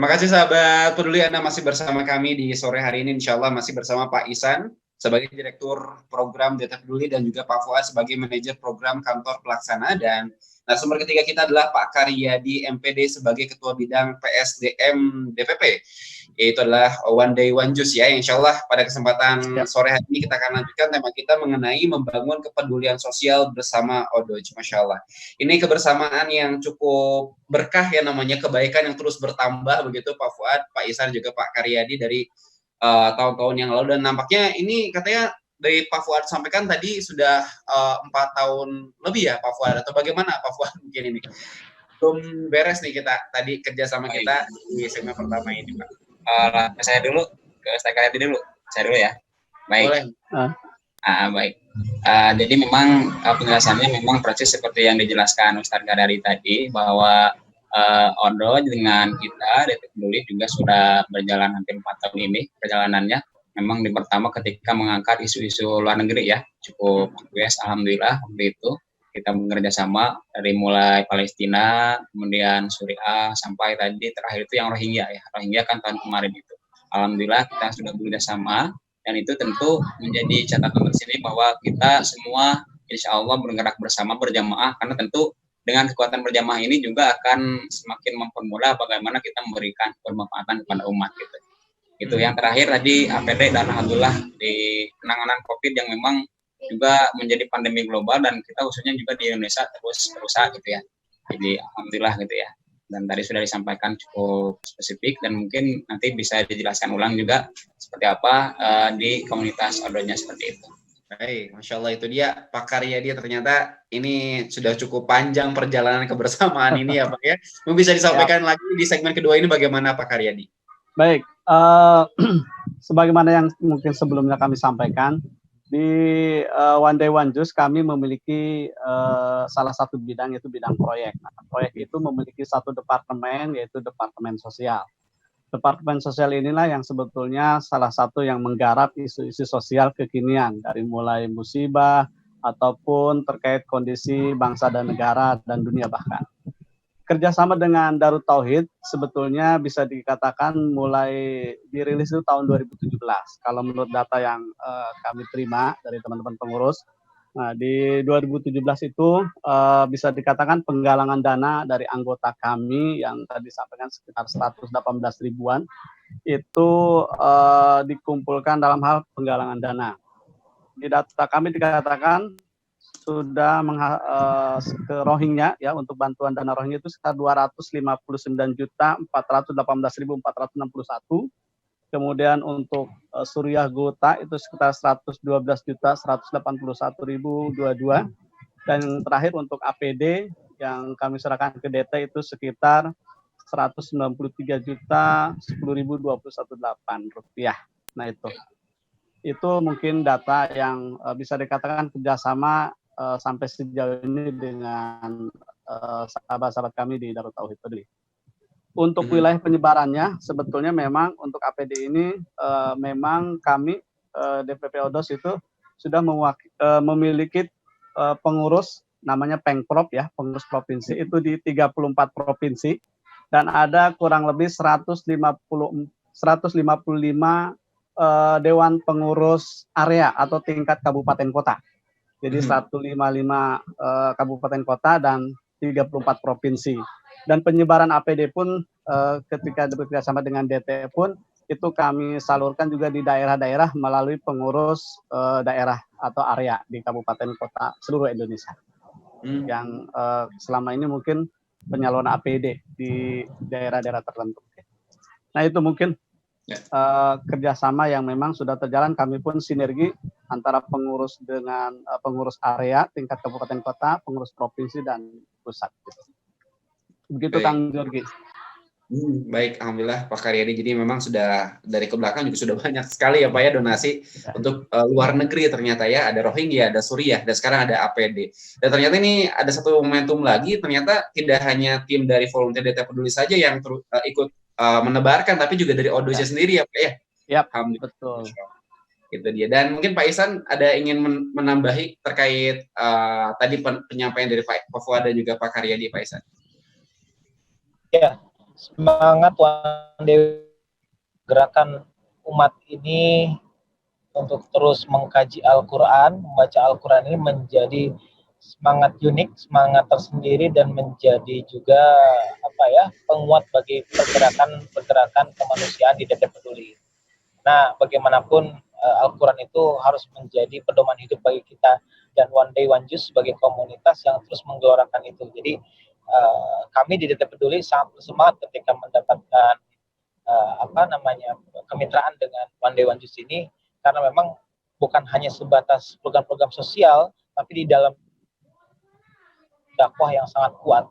Terima kasih sahabat peduli, Anda masih bersama kami di sore hari ini. Insya Allah masih bersama Pak Ihsan sebagai Direktur Program Data Peduli dan juga Pak Fuad sebagai Manajer Program Kantor Pelaksana, dan narasumber ketiga kita adalah Pak Karyadi MPD sebagai Ketua Bidang PSDM DPP. Yaitu adalah One Day One Juice ya. Insya Allah pada kesempatan sore hari ini kita akan lanjutkan tema kita mengenai membangun kepedulian sosial bersama ODOJ. Masya Allah. Ini kebersamaan yang cukup berkah ya, namanya kebaikan yang terus bertambah begitu Pak Fuad, Pak Ihsan juga Pak Karyadi dari tahun-tahun yang lalu, dan nampaknya ini katanya dari Pak Fuad sampaikan tadi sudah 4 tahun lebih ya Pak Fuad, atau bagaimana Pak Fuad mungkin ini? Belum beres nih kita tadi kerjasama kita di segmen pertama ini Pak. Saya dulu, ke Ustaz Karyadi dulu. Saya dulu ya. Baik. Boleh. Baik. Jadi memang penjelasannya memang proses seperti yang dijelaskan Ustaz Karyadi tadi, bahwa ODOJ dengan kita DT Peduli juga sudah berjalan hampir 4 tahun ini perjalanannya. Memang di pertama ketika mengangkat isu-isu luar negeri ya, cukup sukses alhamdulillah waktu itu. Kita bekerja sama dari mulai Palestina, kemudian Suriah, sampai tadi terakhir itu yang Rohingya ya. Rohingya kan tahun kemarin itu. Alhamdulillah kita sudah bekerja sama, dan itu tentu menjadi catatan tersendiri bahwa kita semua insya Allah bergerak bersama berjamaah, karena tentu dengan kekuatan berjamaah ini juga akan semakin mempermudah bagaimana kita memberikan bermanfaatan kepada umat gitu. Itu yang terakhir tadi APD, dan alhamdulillah di penanganan COVID yang memang juga menjadi pandemi global, dan kita khususnya juga di Indonesia terus berusaha gitu ya. Jadi alhamdulillah gitu ya. Dan tadi sudah disampaikan cukup spesifik, dan mungkin nanti bisa dijelaskan ulang juga seperti apa di komunitas ODOJ-nya seperti itu. Baik, Masya Allah, itu dia Pak Karyadi. Ternyata ini sudah cukup panjang perjalanan kebersamaan ini ya Pak ya. Mungkin bisa disampaikan lagi di segmen kedua ini bagaimana Pak Karyadi? Baik, sebagaimana yang mungkin sebelumnya kami sampaikan, di One Day One Juice kami memiliki salah satu bidang, yaitu bidang proyek. Nah, proyek itu memiliki satu departemen, yaitu Departemen Sosial. Departemen Sosial inilah yang sebetulnya salah satu yang menggarap isu-isu sosial kekinian, dari mulai musibah ataupun terkait kondisi bangsa dan negara dan dunia bahkan. Kerjasama dengan Darut Tauhid sebetulnya bisa dikatakan mulai dirilis itu tahun 2017. Kalau menurut data yang kami terima dari teman-teman pengurus, nah, di 2017 itu bisa dikatakan penggalangan dana dari anggota kami yang tadi sampaikan sekitar 118 ribuan itu dikumpulkan dalam hal penggalangan dana. Di data kami dikatakan sudah ke Rohingya ya, untuk bantuan dana Rohingya itu sekitar 259.418.461. Kemudian untuk Suriah Gota itu sekitar 112.181.022. Dan terakhir untuk APD yang kami serahkan ke DT itu sekitar 193.10.021.8 rupiah. Nah itu mungkin data yang bisa dikatakan kerjasama sampai sejauh ini dengan sahabat-sahabat kami di Darut Tauhid Peduli. Untuk wilayah penyebarannya, sebetulnya memang untuk APD ini memang kami DPP ODOJ itu sudah memiliki pengurus namanya Pengprov ya, pengurus provinsi itu di 34 provinsi, dan ada kurang lebih 155 dewan pengurus area atau tingkat kabupaten kota. Jadi 155 kabupaten kota dan 34 provinsi. Dan penyebaran APD pun ketika bekerja sama dengan DT pun itu kami salurkan juga di daerah-daerah melalui pengurus daerah atau area di kabupaten kota seluruh Indonesia. Yang selama ini mungkin penyaluran APD di daerah-daerah tertentu. Nah itu mungkin kerjasama yang memang sudah terjalan. Kami pun sinergi antara pengurus dengan pengurus area tingkat kabupaten kota, pengurus provinsi dan pusat. Begitu Kang Jorgi. Baik, alhamdulillah Pak Karyadi. Jadi memang sudah dari ke belakang juga sudah banyak sekali ya Pak ya donasi untuk luar negeri ternyata ya, ada Rohingya, ada Suriah, dan sekarang ada APD. Dan ternyata ini ada satu momentum lagi, ternyata tidak hanya tim dari volunteer DT Peduli saja yang ikut menebarkan, tapi juga dari ODOJ sendiri ya Pak ya. Yap, betul. Itu dia. Dan mungkin Pak Ihsan ada ingin menambahi terkait tadi penyampaian dari Pak Fuad dan juga Pak Karyadi, Pak Ihsan. Ya, semangat One Day gerakan umat ini untuk terus mengkaji Al-Quran, membaca Al-Quran ini menjadi semangat unik, semangat tersendiri, dan menjadi juga penguat bagi pergerakan kemanusiaan di DT Peduli. Nah, bagaimanapun Al-Quran itu harus menjadi pedoman hidup bagi kita, dan One Day One Juz sebagai komunitas yang terus menggelorakan itu. Jadi kami di DT Peduli sangat bersemangat ketika mendapatkan kemitraan dengan One Day One Juz ini, karena memang bukan hanya sebatas program-program sosial, tapi di dalam dakwah yang sangat kuat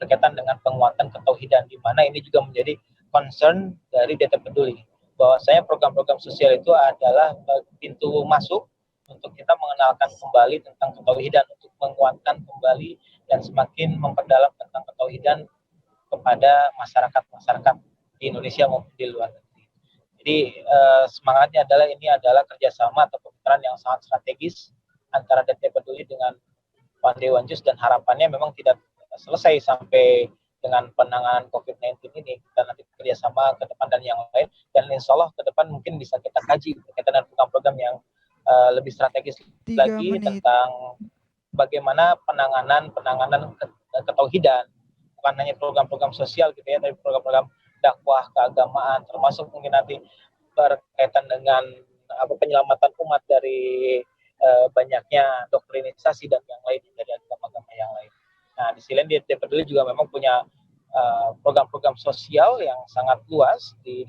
berkaitan dengan penguatan ketauhidan, di mana ini juga menjadi concern dari DT Peduli, bahwasanya program-program sosial itu adalah pintu masuk untuk kita mengenalkan kembali tentang ketauhidan, untuk menguatkan kembali dan semakin memperdalam tentang ketauhidan kepada masyarakat di Indonesia maupun di luar negeri. Jadi semangatnya adalah kerjasama atau kemitraan yang sangat strategis antara DT Peduli dengan One Day One Juz, dan harapannya memang tidak selesai sampai dengan penanganan COVID-19 ini. Kita nanti kerjasama ke depan dan yang lain, dan insya Allah ke depan mungkin bisa kita kaji berkaitan dengan program-program yang lebih strategis lagi tentang bagaimana penanganan ketauhidan, bukan hanya program-program sosial gitu ya, tapi program-program dakwah keagamaan, termasuk mungkin nanti berkaitan dengan penyelamatan umat dari banyaknya doktrinisasi dan yang lain dari agama-agama yang lain. Nah, di sisi lain DT Peduli juga memang punya program-program sosial yang sangat luas di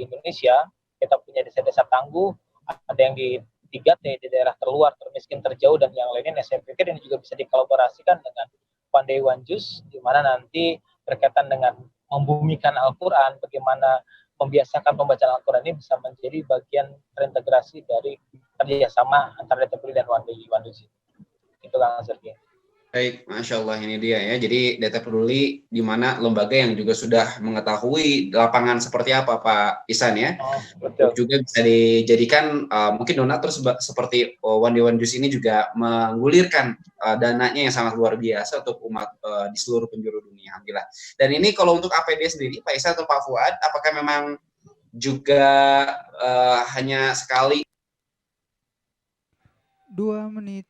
Indonesia. Kita punya desa-desa tangguh, ada yang di 3T, di daerah terluar, termiskin, terjauh, dan yang lainnya. Nah, saya pikir ini juga bisa dikolaborasikan dengan One Day One Juz, di mana nanti berkaitan dengan membumikan Al-Quran, bagaimana membiasakan pembacaan Al-Quran ini bisa menjadi bagian terintegrasi dari kerjasama antara DT Peduli dan One Day One Juz. Itu Kang Sergi. Baik, Masya Allah, ini dia ya. Jadi DT Peduli di mana lembaga yang juga sudah mengetahui lapangan seperti apa Pak Ihsan ya. Betul. Juga bisa dijadikan mungkin donatur seperti One Day One Juz ini juga menggulirkan dananya yang sangat luar biasa untuk umat di seluruh penjuru dunia. Alhamdulillah. Dan ini kalau untuk APD sendiri, Pak Ihsan atau Pak Fuad, apakah memang juga hanya sekali? 2 menit.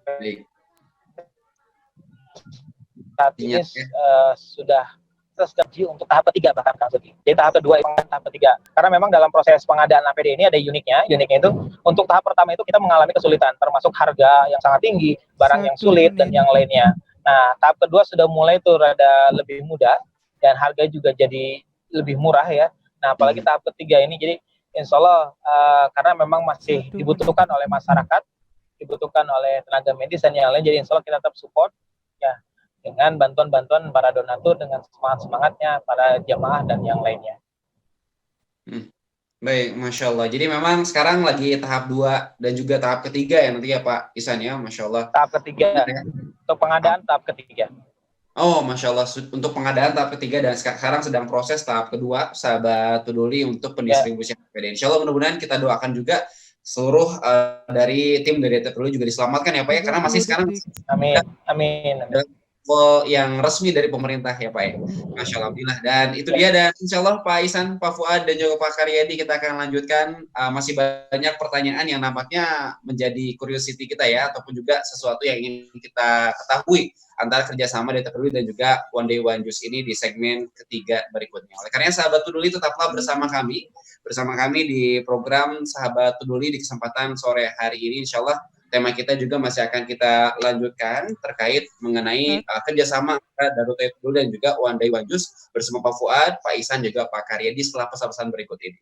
Baik. Saat ini sudah tersedia untuk tahap ketiga bahkan Kang Sugi. Jadi tahap kedua itu tahap ketiga. Karena memang dalam proses pengadaan APD ini ada uniknya itu untuk tahap pertama itu kita mengalami kesulitan, termasuk harga yang sangat tinggi, barang yang sulit dan yang lainnya. Nah, tahap kedua sudah mulai tuh rada lebih mudah dan harga juga jadi lebih murah ya. Nah, apalagi tahap ketiga ini, jadi insya Allah karena memang masih dibutuhkan oleh masyarakat, dibutuhkan oleh tenaga medis dan yang lain, jadi insya Allah kita tetap support ya dengan bantuan-bantuan para donatur, dengan semangat-semangatnya para jamaah dan yang lainnya. Baik, Masya Allah. Jadi memang sekarang lagi tahap 2 dan juga tahap ketiga ya nanti ya Pak Ihsan ya, Masya Allah. Tahap ketiga, untuk pengadaan tahap ketiga. Oh, Masya Allah, untuk pengadaan tahap ketiga dan sekarang sedang proses tahap kedua, Sahabat Peduli, untuk pendistribusian APD. Insya Allah mudah-mudahan kita doakan juga seluruh dari tim dari DT Peduli juga diselamatkan ya Pak ya, karena masih sekarang amin. yang resmi dari pemerintah ya Pak ya. Masya Allah, Alhamdulillah. Dan itu dia, dan insya Allah Pak Ihsan, Pak Fuad, dan juga Pak Karyadi, kita akan lanjutkan. Masih banyak pertanyaan yang nampaknya menjadi curiosity kita ya, ataupun juga sesuatu yang ingin kita ketahui antara kerjasama DT Peduli dan juga One Day One Juz ini di segmen ketiga berikutnya. Oleh karena Sahabat Peduli tetaplah bersama kami di program Sahabat Peduli di kesempatan sore hari ini. Insya Allah tema kita juga masih akan kita lanjutkan terkait mengenai kerjasama antara Darut Peduli dan juga One Day One Juz bersama Pak Fuad, Pak Ihsan, juga Pak Karyadi setelah pesan-pesan berikut ini.